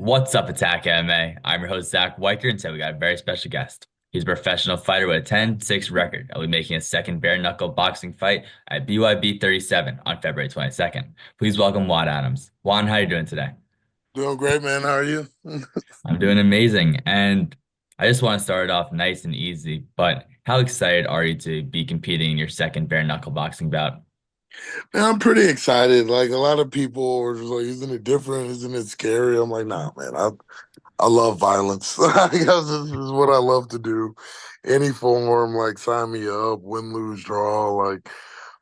What's up, Attack MMA? I'm your host, Zach Weicker, and today we got a very special guest. He's a professional fighter with a 10-6 record. I'll be making a second bare knuckle boxing fight at BYB 37 on February 22nd. Please welcome Juan Adams. Juan, how are you doing today? Doing great, man. How are you? I'm doing amazing, and I just want to start it off nice and easy, but how excited are you to be competing in your second bare knuckle boxing bout? Man, I'm pretty excited. Like a lot of people are just like, "Isn't it different? Isn't it scary?" I'm like, "Nah, man. I love violence. I guess this is what I love to do. Any form, like sign me up. Win, lose, draw. Like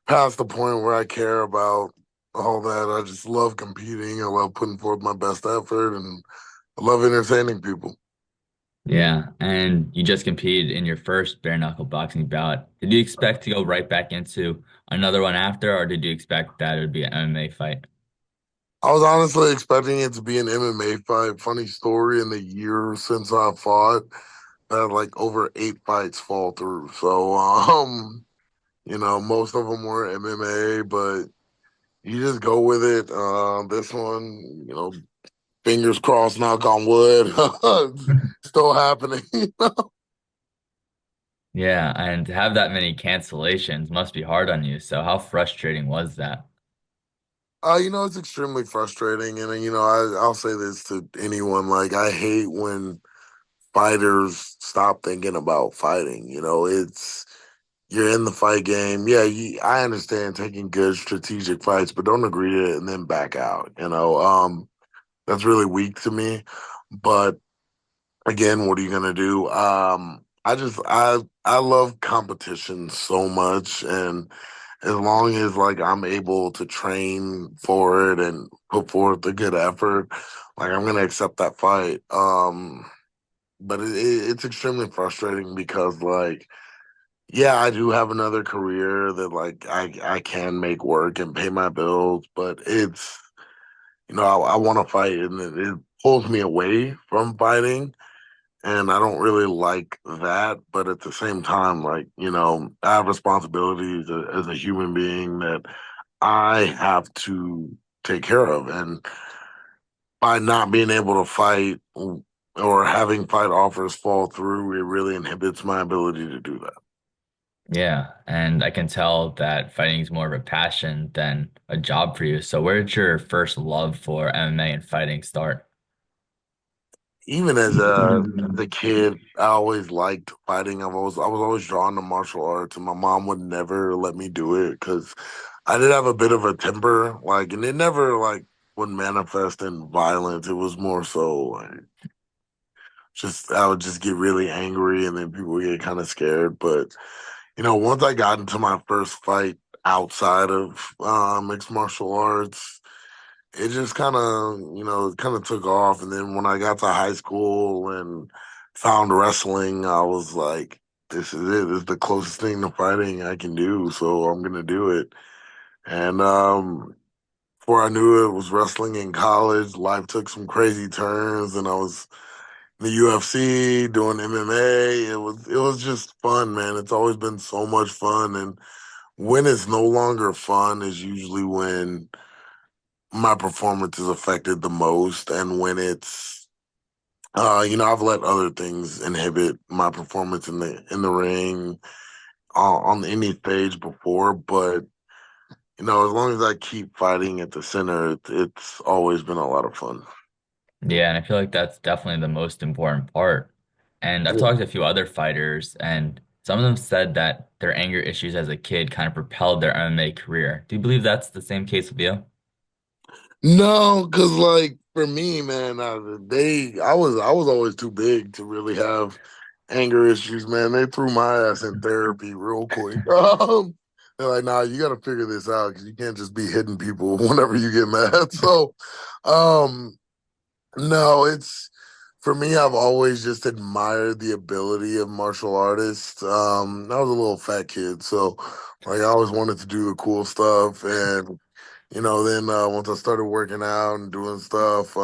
past the point where I care about all that. I just love competing. I love putting forth my best effort, and I love entertaining people. Yeah, and you just competed in your first bare knuckle boxing bout. Did you expect to go right back into another one after, or did you expect that it would be an MMA fight? I was honestly expecting it to be an MMA fight. Funny story, in the year since I fought, I had like over 8 fights fall through. So, most of them were MMA, but you just go with it. This one, fingers crossed, knock on wood, it's still happening. Yeah, and to have that many cancellations must be hard on you. So how frustrating was that? It's extremely frustrating, and I'll say this to anyone: like, I hate when fighters stop thinking about fighting. It's you're in the fight game. Yeah, I understand taking good strategic fights, but don't agree to it and then back out. That's really weak to me. But again, what are you gonna do? I love competition so much, and as long as like I'm able to train for it and put forth a good effort, like I'm gonna accept that fight. But it's extremely frustrating because like yeah, I do have another career that like I can make work and pay my bills, but it's I want to fight and it pulls me away from fighting, and I don't really like that. But at the same time, like I have responsibilities as a human being that I have to take care of, and by not being able to fight or having fight offers fall through, it really inhibits my ability to do that. Yeah, and I can tell that fighting is more of a passion than a job for you. So where did your first love for MMA and fighting start? Even as a kid, I always liked fighting. I was always drawn to martial arts, and my mom would never let me do it because I did have a bit of a temper, like, and it never like would manifest in violence. It was more so like just I would just get really angry, and then people would get kind of scared. But once I got into my first fight outside of mixed martial arts, it just kind of took off. And then when I got to high school and found wrestling, I was like, this is it. This is the closest thing to fighting I can do. So I'm gonna do it. And before I knew it, was wrestling in college. Life took some crazy turns, and I was in the UFC doing MMA. It was just fun, man. It's always been so much fun. And when it's no longer fun is usually when my performance is affected the most, and when it's I've let other things inhibit my performance in the ring on any stage before, but as long as I keep fighting at the center, it's always been a lot of fun. Yeah, and I feel like that's definitely the most important part. And I've talked to a few other fighters, and some of them said that their anger issues as a kid kind of propelled their MMA career. Do you believe that's the same case with you? No, because like for me, man, I was always too big to really have anger issues, man. They threw my ass in therapy real quick. They're like, nah, you got to figure this out because you can't just be hitting people whenever you get mad. So, um, no, it's for me. I've always just admired the ability of martial artists. I was a little fat kid, so like I always wanted to do the cool stuff, and then once I started working out and doing stuff,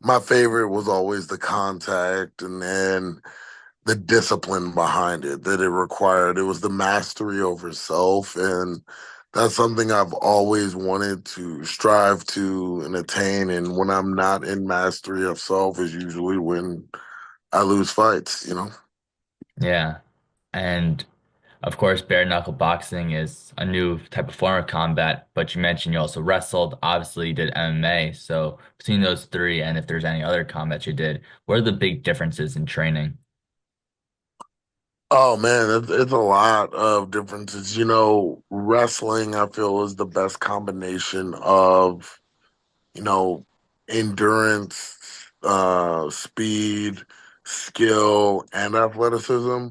my favorite was always the contact and then the discipline behind it that it required. It was the mastery over self and That's something I've always wanted to strive to and attain. And when I'm not in mastery of self is usually when I lose fights, you know? Yeah. And of course, bare knuckle boxing is a new type of form of combat, but you mentioned you also wrestled. Obviously, you did MMA. So between those three, and if there's any other combats you did, what are the big differences in training? Oh man, it's a lot of differences. You know, wrestling, I feel, is the best combination of, you know, endurance, speed, skill, and athleticism.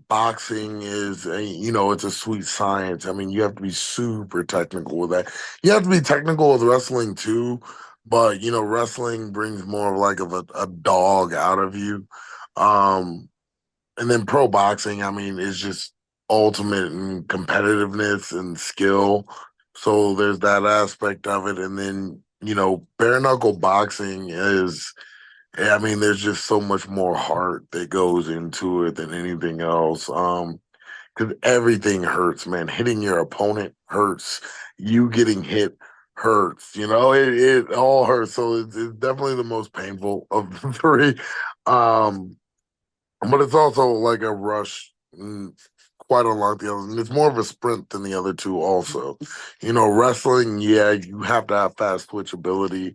Boxing is it's a sweet science. I mean, you have to be super technical with that. You have to be technical with wrestling too, but wrestling brings more of like of a dog out of you. Um, and then pro boxing, I mean, is just ultimate in competitiveness and skill. So there's that aspect of it. And then, bare knuckle boxing is, I mean, there's just so much more heart that goes into it than anything else. Because everything hurts, man. Hitting your opponent hurts. You getting hit hurts. It all hurts. So it's definitely the most painful of the three. Um, but it's also like a rush, quite unlike the others. And it's more of a sprint than the other two, also. Wrestling, yeah, you have to have fast twitch ability,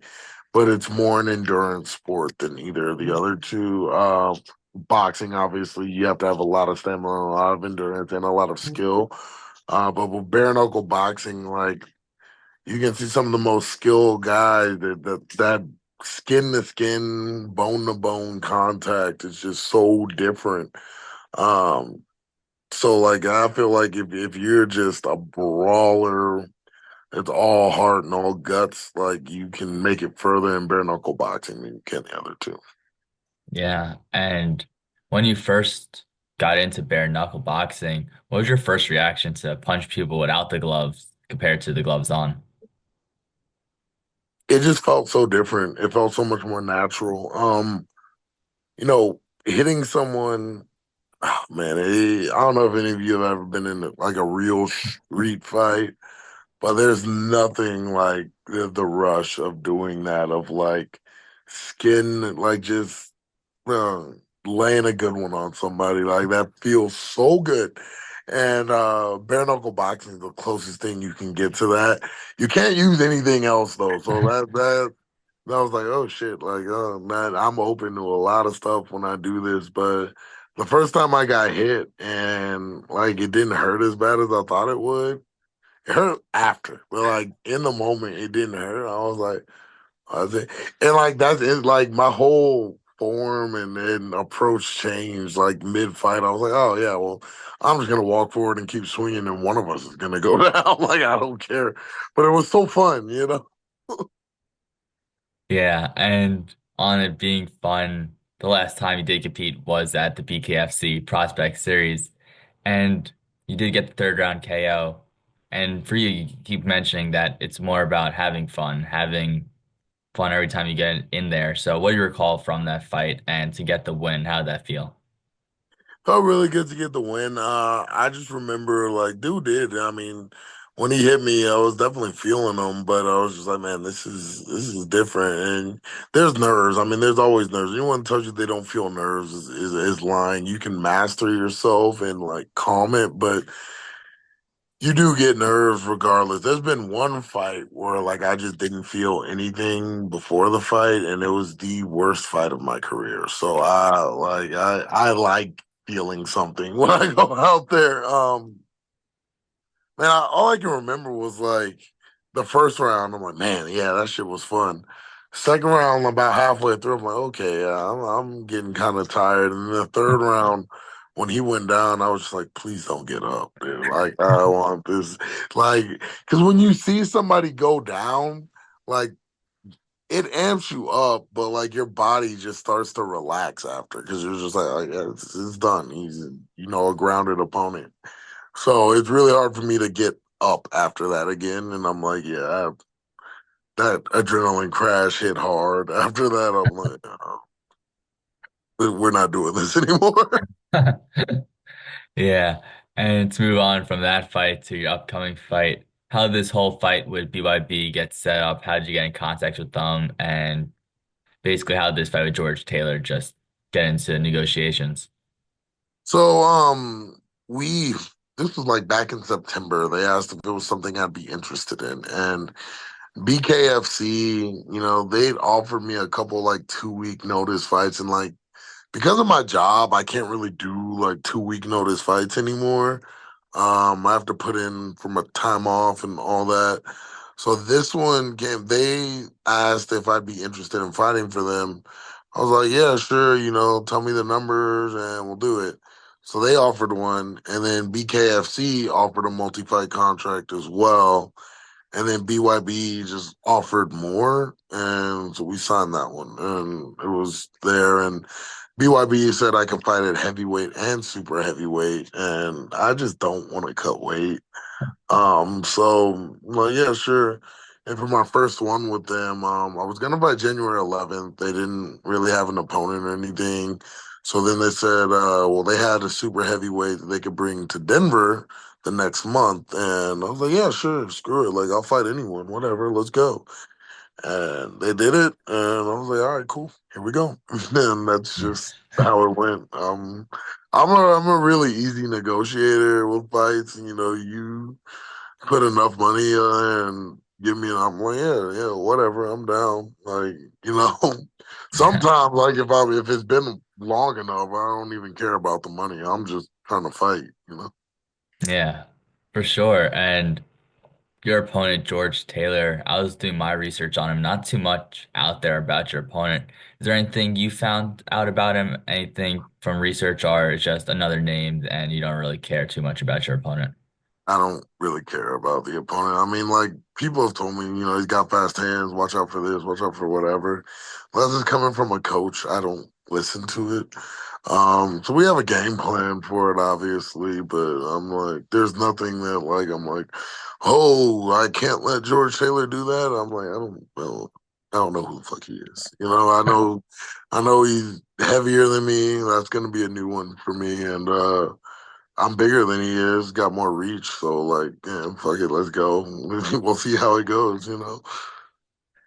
but it's more an endurance sport than either of the other two. Boxing, obviously, you have to have a lot of stamina, a lot of endurance, and a lot of skill. But with bare knuckle boxing, like you can see some of the most skilled guys that skin to skin, bone to bone contact is just so different. Um, so like I feel like if you're just a brawler, it's all heart and all guts, like you can make it further in bare knuckle boxing than you can the other two. Yeah. And when you first got into bare knuckle boxing, what was your first reaction to punch people without the gloves compared to the gloves on? It just felt so different. It felt so much more natural. Hitting someone, oh man, I don't know if any of you have ever been in like a real street fight. But there's nothing like the rush of doing that, of like skin, like just uh, laying a good one on somebody. Like that feels so good. And bare knuckle boxing is the closest thing you can get to that. You can't use anything else though. So that was like, oh shit, like oh man, I'm open to a lot of stuff when I do this. But the first time I got hit and like it didn't hurt as bad as I thought it would. It hurt after, but like in the moment, it didn't hurt. I was like, and like that's it. Like my whole form and approach changed like mid fight. I was like, oh yeah, well, I'm just gonna walk forward and keep swinging, and one of us is gonna go down. Like I don't care, but it was so fun. Yeah, and on it being fun, the last time you did compete was at the BKFC Prospect Series, and you did get the third round KO. And for you, you keep mentioning that it's more about having fun every time you get in there. So what do you recall from that fight and to get the win? How did that feel? Felt really good to get the win. I just remember like dude did. I mean, when he hit me, I was definitely feeling him, but I was just like, man, this is different. And there's nerves. I mean, there's always nerves. Anyone tells you they don't feel nerves is lying. You can master yourself and like calm it, but you do get nerves regardless. There's been one fight where like I just didn't feel anything before the fight, and it was the worst fight of my career. So I like feeling something when I go out there. Man, all I can remember was like the first round. I'm like, man, yeah, that shit was fun. Second round, about halfway through, I'm like, okay, yeah, I'm getting kind of tired. And the third round, when he went down, I was just like, please don't get up, dude. Like, I want this. Like, because when you see somebody go down, like it amps you up, but like your body just starts to relax after because you're just like, yeah, it's done. He's a grounded opponent. So it's really hard for me to get up after that again. And I'm like, yeah, that adrenaline crash hit hard. After that, I'm like, we're not doing this anymore. Yeah. And to move on from that fight to your upcoming fight, how did this whole fight with BYB get set up? How did you get in contact with them? And basically, how did this fight with George Taylor just get into negotiations? So, we this was like back in September. They asked if it was something I'd be interested in, and BKFC, they'd offered me a couple like 2 week notice fights, and like because of my job, I can't really do like 2 week notice fights anymore. I have to put in for my time off and all that. So this one came, they asked if I'd be interested in fighting for them. I was like, yeah, sure, tell me the numbers and we'll do it. So they offered one, and then BKFC offered a multi-fight contract as well. And then BYB just offered more, and so we signed that one, and it was there. And BYB said I could fight at heavyweight and super heavyweight, and I just don't want to cut weight. So well, yeah, sure. And for my first one with them, I was gonna fight January 11th. They didn't really have an opponent or anything. So then they said, well, they had a super heavyweight that they could bring to Denver the next month. And I was like, yeah, sure, screw it. Like, I'll fight anyone, whatever, let's go. And they did it. And I was like, all right, cool, here we go. And that's just how it went. I'm a really easy negotiator with fights. And, you put enough money and give me, and I'm like, yeah, yeah, whatever, I'm down. Like, sometimes like if it's been long enough, I don't even care about the money. I'm just trying to fight. Yeah, for sure. And your opponent, George Taylor, I was doing my research on him, not too much out there about your opponent. Is there anything you found out about him? Anything from research, or is just another name and you don't really care too much about your opponent? I don't really care about the opponent. I mean, like people have told me, he's got fast hands. Watch out for this. Watch out for whatever. Unless it's coming from a coach, I don't listen to it. So we have a game plan for it, obviously, but I'm like, there's nothing that like I'm like, oh, I can't let George Taylor do that. I'm like, I don't know who the fuck he is. I know he's heavier than me. That's gonna be a new one for me, and I'm bigger than he is, got more reach. So like, yeah, fuck it, let's go. We'll see how it goes.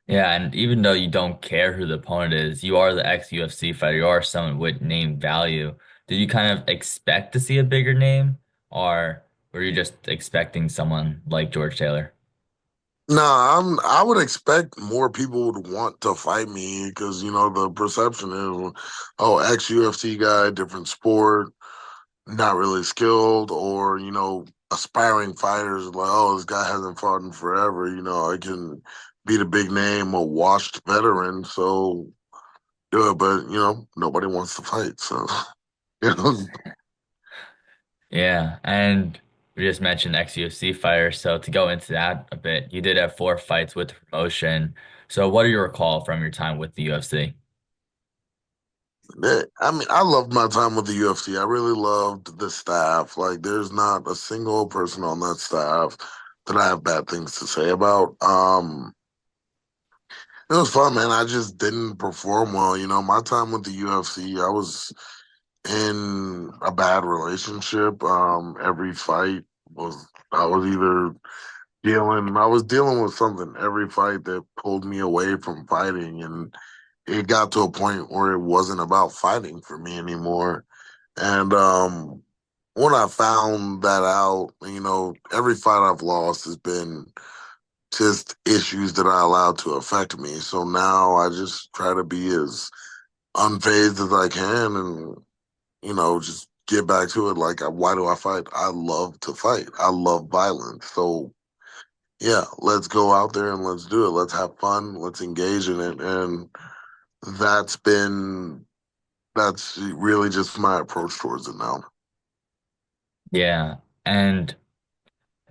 Yeah, and even though you don't care who the opponent is, you are the ex-UFC fighter. You are someone with name value. Did you kind of expect to see a bigger name, or were you just expecting someone like George Taylor? Nah, I would expect more people would want to fight me because the perception is, oh, ex UFC guy, different sport, not really skilled, or aspiring fighters like, oh, this guy hasn't fought in forever. I can beat a big name, a washed veteran, so do it. But nobody wants to fight, so you know. Yeah, and we just mentioned ex-UFC fighter, so to go into that a bit, you did have 4 fights with the promotion. So what do you recall from your time with the UFC? I mean, I loved my time with the UFC. I really loved the staff. Like, there's not a single person on that staff that I have bad things to say about. It was fun, man. I just didn't perform well. My time with the UFC, I was in a bad relationship. Every fight was I was either I was dealing with something every fight that pulled me away from fighting, and it got to a point where it wasn't about fighting for me anymore. And when I found that out, every fight I've lost has been just issues that I allowed to affect me. So now I just try to be as unfazed as I can, and just get back to it. Like, why do I fight? I love to fight. I love violence. So yeah, let's go out there and let's do it. Let's have fun. Let's engage in it. And that's been that's really just my approach towards it now. Yeah, and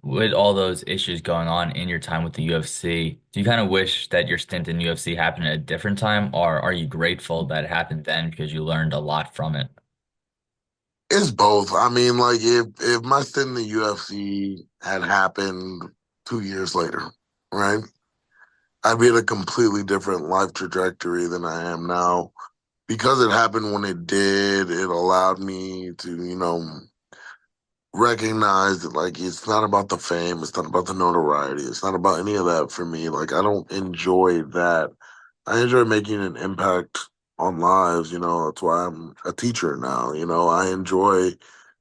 with all those issues going on in your time with the UFC, do you kind of wish that your stint in UFC happened at a different time, or are you grateful that it happened then because you learned a lot from it? It's both. I mean, like if my stint in the UFC had happened 2 years later, right? I'd be at a completely different life trajectory than I am now. Because it happened when it did, it allowed me to, recognize that like it's not about the fame, it's not about the notoriety, it's not about any of that for me. Like I don't enjoy that. I enjoy making an impact on lives, that's why I'm a teacher now. I enjoy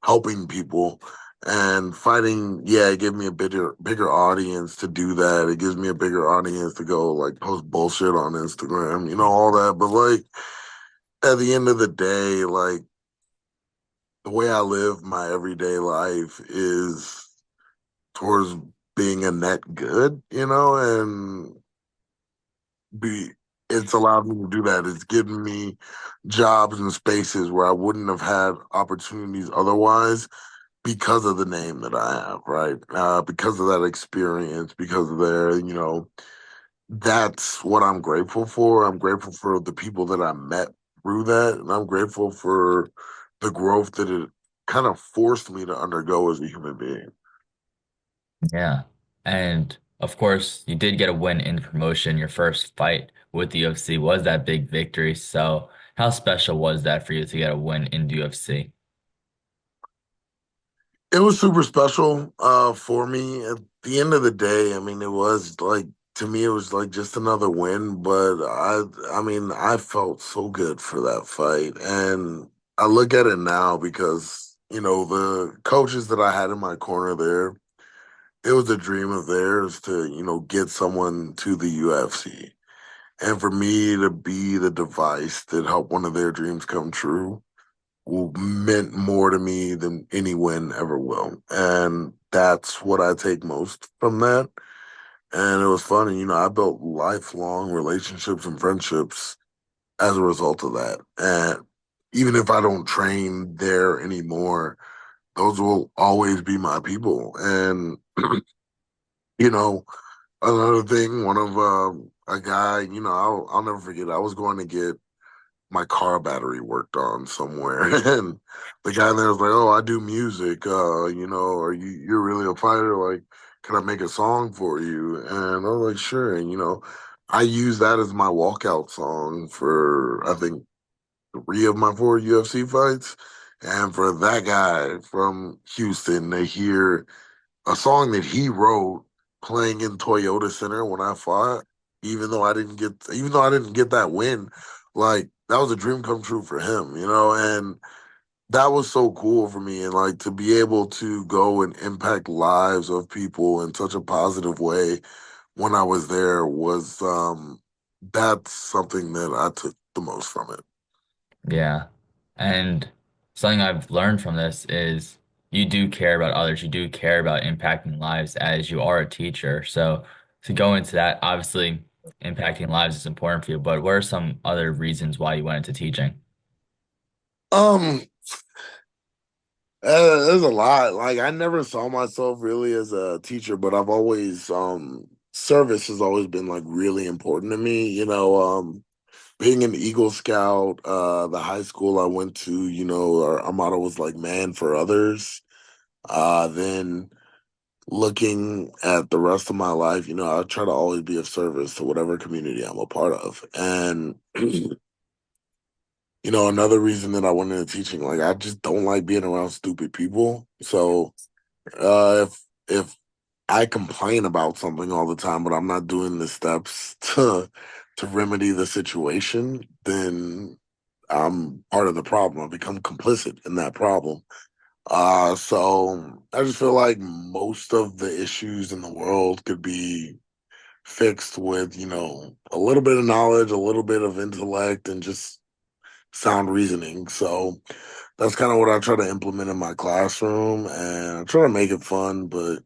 helping people and fighting, yeah, it gives me a bigger audience to do that. It gives me a bigger audience to go like post bullshit on Instagram, all that. But like at the end of the day, like the way I live my everyday life is towards being a net good, and be it's allowed me to do that. It's given me jobs and spaces where I wouldn't have had opportunities otherwise because of the name that I have, right? Because of that experience, because of their, that's what I'm grateful for. I'm grateful for the people that I met through that, and I'm grateful for the growth that it kind of forced me to undergo as a human being. Yeah. And of course, you did get a win in promotion. Your first fight with the UFC was that big victory. So, how special was that for you to get a win in the UFC? It was super special for me. At the end of the day, I mean, it was like to me, it was like just another win. But I mean, I felt so good for that fight, and I look at it now because the coaches that I had in my corner there, it was a dream of theirs to get someone to the UFC, and for me to be the device that helped one of their dreams come true meant more to me than any win ever will. And that's what I take most from that. And it was funny, I built lifelong relationships and friendships as a result of that. And even if I don't train there anymore, those will always be my people. And, you know, another thing, one of a guy, I'll never forget, I was going to get my car battery worked on somewhere. And the guy there was like, "Oh, I do music. Are you're really a fighter? Like, can I make a song for you?" And I was like, "Sure." And I use that as my walkout song for I think three of my four UFC fights. And for that guy from Houston to hear a song that he wrote playing in Toyota Center when I fought, even though I didn't get that win, like that was a dream come true for him, and that was so cool for me. And like to be able to go and impact lives of people in such a positive way when I was there was that's something that I took the most from it. Yeah. And something I've learned from this is you do care about others. You do care about impacting lives as you are a teacher. So to go into that, obviously impacting lives is important for you, but what are some other reasons why you went into teaching? Um, there's a lot. Like I never saw myself really as a teacher, but I've always service has always been like really important to me. Being an Eagle Scout, the high school I went to, our motto was like man for others. Then looking at the rest of my life, I try to always be of service to whatever community I'm a part of. And another reason that I went into teaching, like I just don't like being around stupid people. So if I complain about something all the time, but I'm not doing the steps to remedy the situation, then I'm part of the problem. I become complicit in that problem. So I just feel like most of the issues in the world could be fixed with, a little bit of knowledge, a little bit of intellect, and just sound reasoning. So that's kind of what I try to implement in my classroom, and I try to make it fun. But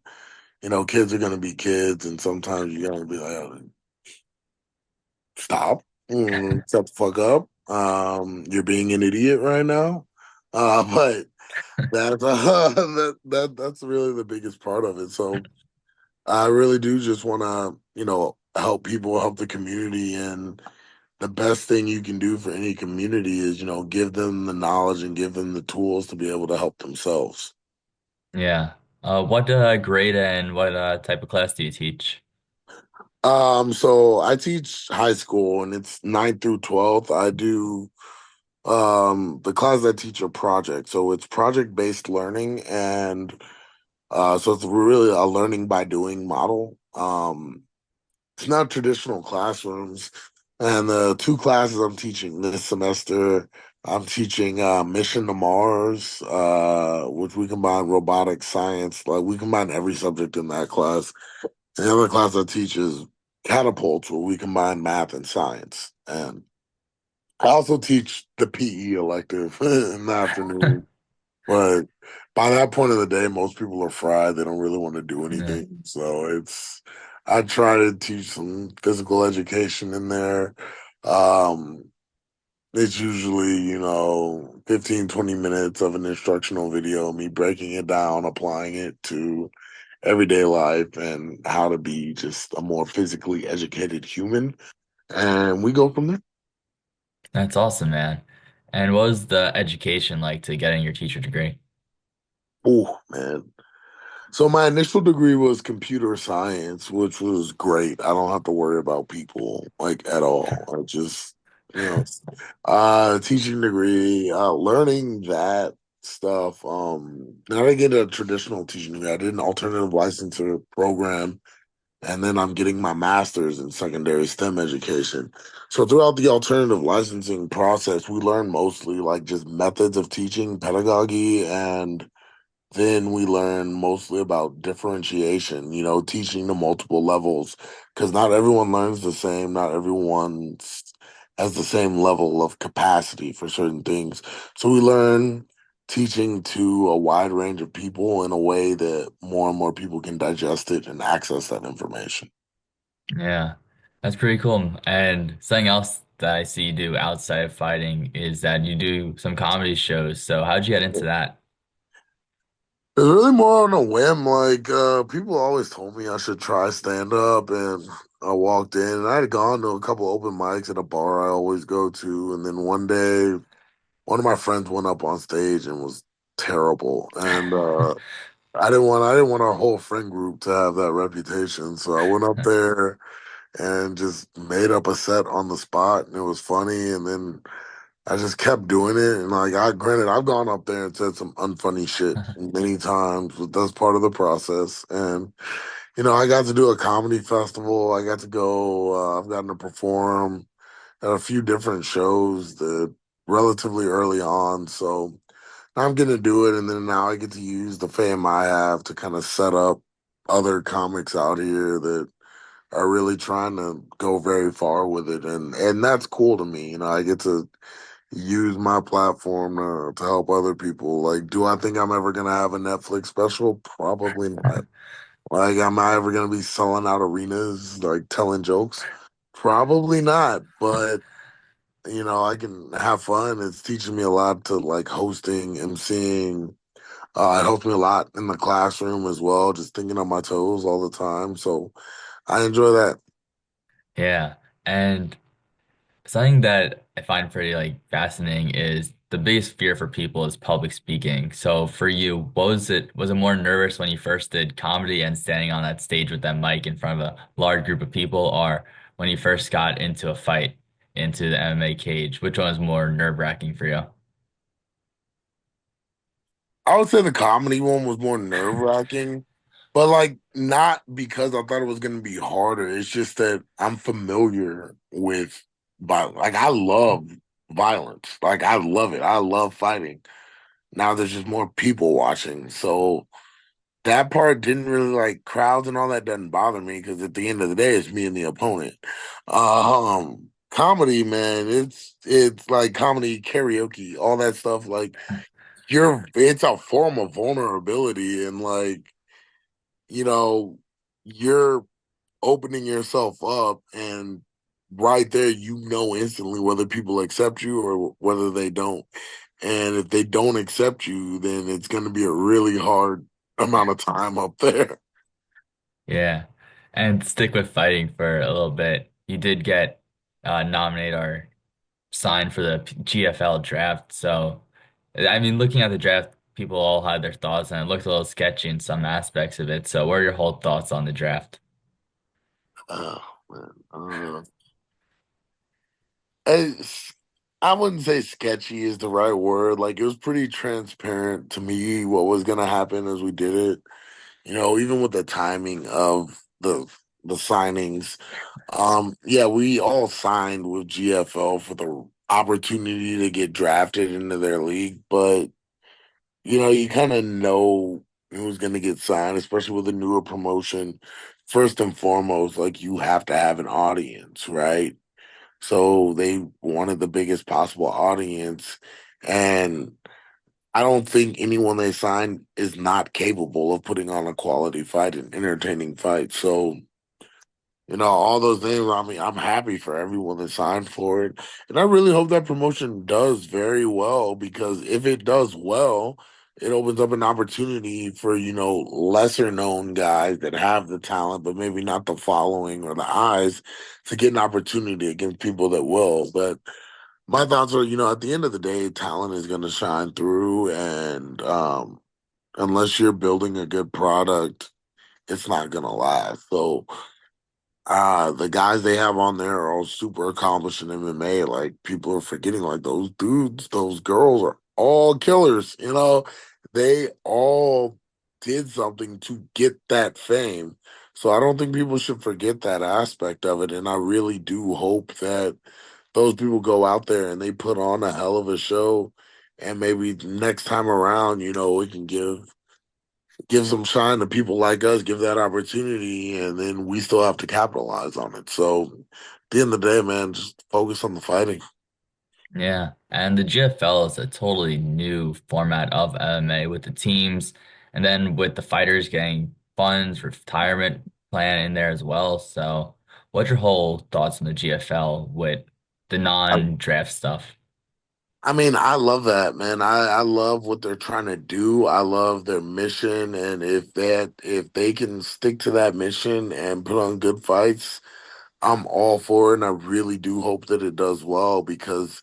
kids are gonna be kids, and sometimes you gotta be like, "Oh, stop, shut the fuck up. You're being an idiot right now." But that's that's really the biggest part of it. So I really do just want to, help people, help the community, and the best thing you can do for any community is, give them the knowledge and give them the tools to be able to help themselves. Yeah. What grade and what type of class do you teach? So I teach high school and it's 9th through 12th. I do The classes I teach are project, so it's project-based learning, and so it's really a learning by doing model. It's not traditional classrooms. And the two classes I'm teaching this semester, I'm teaching Mission to Mars, which we combine robotics, science, like we combine every subject in that class. And the other class I teach is Catapults, where we combine math and science. And I also teach the PE elective in the afternoon. But by that point of the day, most people are fried. They don't really want to do Yeah, anything. So I try to teach some physical education in there. Um, it's usually, 15, 20 minutes of an instructional video, me breaking it down, applying it to everyday life and how to be just a more physically educated human. And we go from there. that's awesome, man. And what was the education like to getting your teacher degree? Oh, man. So my initial degree was computer science, which was great. I don't have to worry about people like at all. I just, you know, teaching degree, learning that stuff. Now I get a traditional teaching degree. I did an alternative licensure program, and then I'm getting my master's in secondary STEM education. So throughout the alternative licensing process, we learn mostly like just methods of teaching, pedagogy, and then we learn mostly about differentiation, teaching the multiple levels, because not everyone learns the same. Not everyone has the same level of capacity for certain things. So we learn teaching to a wide range of people in a way that more and more people can digest it and access that information. Yeah, that's pretty cool. And something else that I see you do outside of fighting is that you do some comedy shows. So how'd you get into that? It's really more on a whim. Like people always told me I should try stand up, and I walked in and I had gone to a couple open mics at a bar I always go to, and then one day one of my friends went up on stage and was terrible, and I didn't want our whole friend group to have that reputation, so I went up there and just made up a set on the spot, and it was funny, and then I just kept doing it, and like granted, I've gone up there and said some unfunny shit many times, but that's part of the process. And I got to do a comedy festival. I got to go. I've gotten to perform at a few different shows that relatively early on. So now I'm getting to do it, and then now I get to use the fame I have to kind of set up other comics out here that are really trying to go very far with it, and that's cool to me. I get to use my platform to help other people. Like, do I think I'm ever gonna have a Netflix special? Probably not. Like, am I ever gonna be selling out arenas, like telling jokes? Probably not. But I can have fun. It's teaching me a lot to like hosting, emceeing. It helps me a lot in the classroom as well, just thinking on my toes all the time. So I enjoy that. Yeah. And something that I find pretty like fascinating is the biggest fear for people is public speaking. So for you, what was it? Was it more nervous when you first did comedy and standing on that stage with that mic in front of a large group of people, or when you first got into a fight, into the MMA cage? Which one was more nerve-wracking for you? I would say the comedy one was more nerve-wracking, but like not because I thought it was gonna be harder. It's just that I'm familiar with violence. Like I love violence. Like I love it. I love fighting. Now there's just more people watching. So that part didn't really like crowds and all that doesn't bother me because at the end of the day it's me and the opponent. Comedy, man, it's like comedy karaoke, all that stuff like it's a form of vulnerability and like you know you're opening yourself up and right there instantly whether people accept you or whether they don't, and if they don't accept you then it's going to be a really hard amount of time up there. Yeah. And stick with fighting for a little bit. You did get nominated or signed for the GFL draft. So, I mean, looking at the draft, people all had their thoughts, and it looked a little sketchy in some aspects of it. So, what are your whole thoughts on the draft? Oh man, I wouldn't say sketchy is the right word. Like it was pretty transparent to me what was gonna happen as we did it. Even with the timing of the signings. Yeah, we all signed with GFL for the opportunity to get drafted into their league, but you kind of know who's going to get signed, especially with a newer promotion. First and foremost, like you have to have an audience, right? So they wanted the biggest possible audience, and I don't think anyone they signed is not capable of putting on a quality fight and entertaining fight. So all those things. I mean, I'm happy for everyone that signed for it. And I really hope that promotion does very well because if it does well, it opens up an opportunity for, lesser known guys that have the talent, but maybe not the following or the eyes to get an opportunity against people that will. But my thoughts are, at the end of the day, talent is going to shine through. And unless you're building a good product, it's not going to last. So, the guys they have on there are all super accomplished in MMA. Like people are forgetting, like those dudes, those girls are all killers. They all did something to get that fame. So I don't think people should forget that aspect of it. And I really do hope that those people go out there and they put on a hell of a show. And maybe next time around, we can give some shine to people like us, give that opportunity, and then we still have to capitalize on it. So at the end of the day, man, just focus on the fighting. Yeah, and the GFL is a totally new format of MMA with the teams, and then with the fighters getting funds, retirement plan in there as well. So, what's your whole thoughts on the GFL with the I, non-draft stuff? I mean, I love that, man. I love what they're trying to do. I love their mission, and if they can stick to that mission and put on good fights, I'm all for it. And I really do hope that it does well because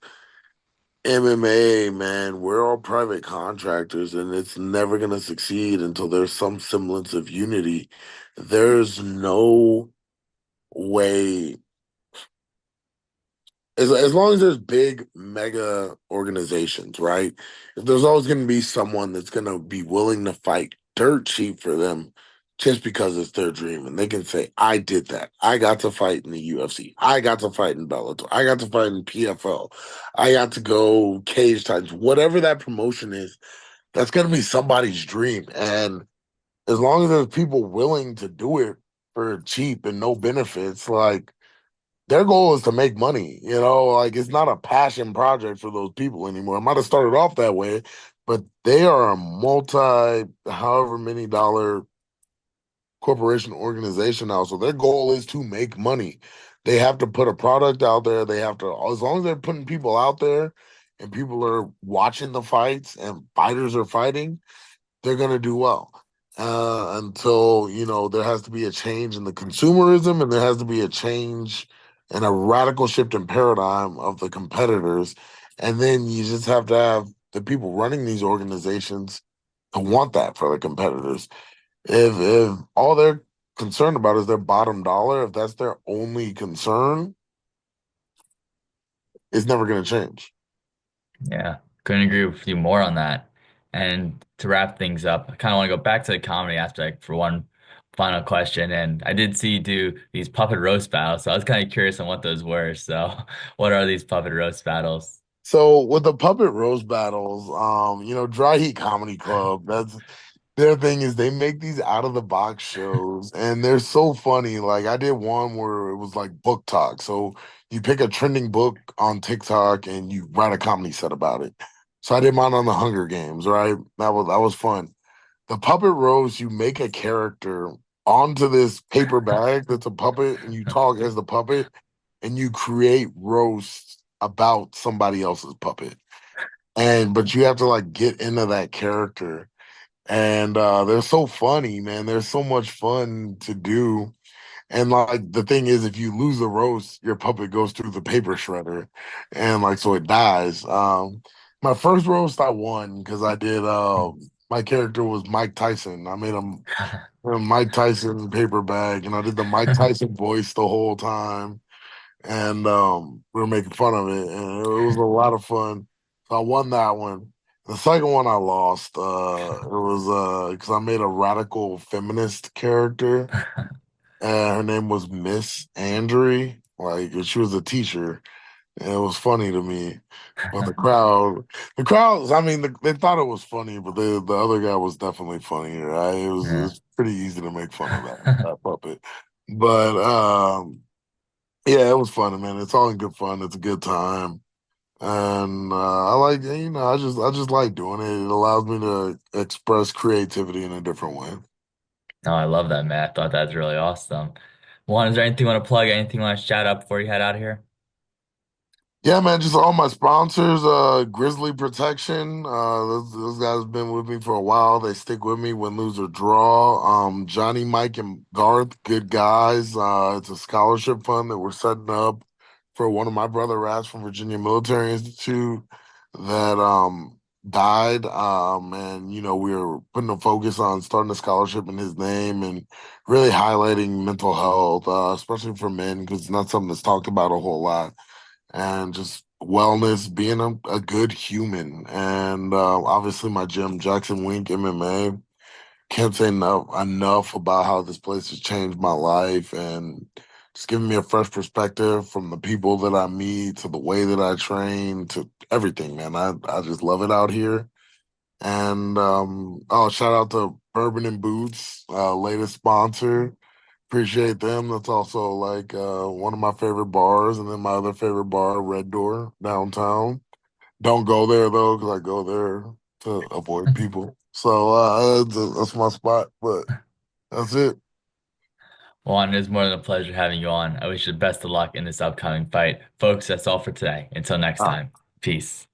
MMA, man, we're all private contractors and it's never going to succeed until there's some semblance of unity. There's no way, as long as there's big mega organizations, right? If there's always going to be someone that's going to be willing to fight dirt cheap for them just because it's their dream. And they can say, I did that. I got to fight in the UFC. I got to fight in Bellator. I got to fight in PFL. I got to go cage times, whatever that promotion is, that's going to be somebody's dream. And as long as there's people willing to do it for cheap and no benefits, like their goal is to make money. Like it's not a passion project for those people anymore. It might have started off that way, but they are a multi, however many dollar corporation organization now. So their goal is to make money. They have to put a product out there. They have to, as long as they're putting people out there and people are watching the fights and fighters are fighting, they're going to do well. Until, there has to be a change in the consumerism and there has to be a change and a radical shift in paradigm of the competitors. And then you just have to have the people running these organizations to want that for the competitors. If all they're concerned about is their bottom dollar, if that's their only concern, it's never going to change. Yeah, couldn't agree with you more on that. And to wrap things up, I kind of want to go back to the comedy aspect for one final question. And I did see you do these puppet roast battles, so I was kind of curious on what those were. So, what are these puppet roast battles? So with the puppet roast battles, Dry Heat Comedy Club, that's their thing is they make these out of the box shows and they're so funny. Like I did one where it was like book talk. So you pick a trending book on TikTok and you write a comedy set about it. So I did mine on the Hunger Games, right? That was fun. The puppet roast, you make a character onto this paper bag that's a puppet and you talk as the puppet and you create roasts about somebody else's puppet. And but you have to like get into that character and they're so funny, man. They're so much fun to do. And like the thing is, if you lose a roast, your puppet goes through the paper shredder, and like so it dies. My first roast I won because I did. My character was Mike Tyson. I made him a Mike Tyson paper bag, and I did the Mike Tyson voice the whole time. and we were making fun of it, and it was a lot of fun. So I won that one. The second one I lost. It was because I made a radical feminist character, and her name was Miss Andre. Like she was a teacher, and it was funny to me. But the crowd. I mean, they thought it was funny, but the other guy was definitely funny, right? It Yeah. was pretty easy to make fun of that puppet. But yeah, it was fun, man. It's all in good fun. It's a good time, and I like I just like doing it. It allows me to express creativity in a different way. No, I love that, man. I thought that's really awesome. Juan, is there anything you want to plug? Anything you want to shout out before you head out of here? Yeah, man, just all my sponsors, Grizzly Protection. Those guys have been with me for a while. They stick with me win, lose, or draw. Johnny, Mike, and Garth, good guys. It's a scholarship fund that we're setting up for one of my brother rats from Virginia Military Institute that died. And we were putting a focus on starting a scholarship in his name and really highlighting mental health, especially for men, because it's not something that's talked about a whole lot and just wellness, being a good human. And obviously, my gym, Jackson Wink MMA, can't say enough about how this place has changed my life and just giving me a fresh perspective from the people that I meet to the way that I train to everything, man. I just love it out here. And oh, shout out to Bourbon and Boots, latest sponsor. Appreciate them. That's also like one of my favorite bars, and then my other favorite bar, Red Door downtown. Don't go there though, because I go there to avoid people. So that's my spot. But that's it. Juan, it is more than a pleasure having you on. I wish you the best of luck in this upcoming fight. Folks, that's all for today. Until next Ah. time, peace.